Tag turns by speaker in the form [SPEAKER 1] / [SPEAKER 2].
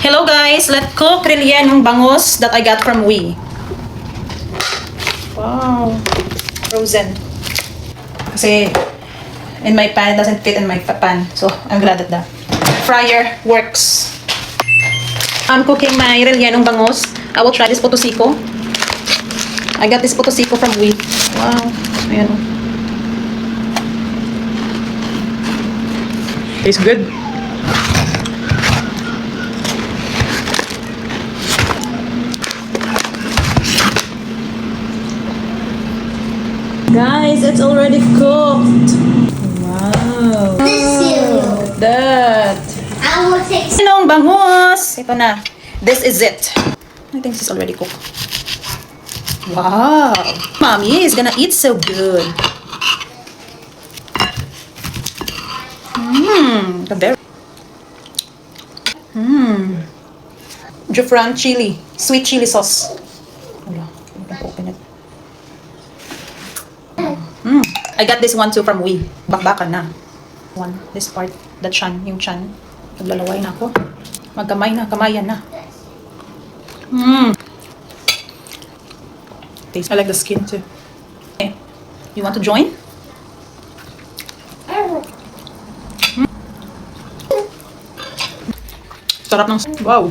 [SPEAKER 1] Hello guys, let's cook rellenong bangus that I got from Wee. Wow, frozen. Kasi in my pan, it doesn't fit in my pan. So I'm glad that the fryer works. I'm cooking my rellenong bangus. I will try this potosiko. I got this potosiko from Wee. Wow, ayan o. Tastes good. Guys, it's already cooked. Wow. That.
[SPEAKER 2] I will take
[SPEAKER 1] Sinong bangus? Ito na. This is it. I think this is already cooked. Wow. Mommy is gonna eat so good. The very. Jufran chili. Sweet chili sauce. Wala. I can open it. I got this one too from Wee. Bakbakan na. One. This part. The chan. Yung chan. Naglalaway na ako. Magkamay na. Kamayan na. Taste. I like the skin too. Okay. You want to join? Sarap ng... Wow.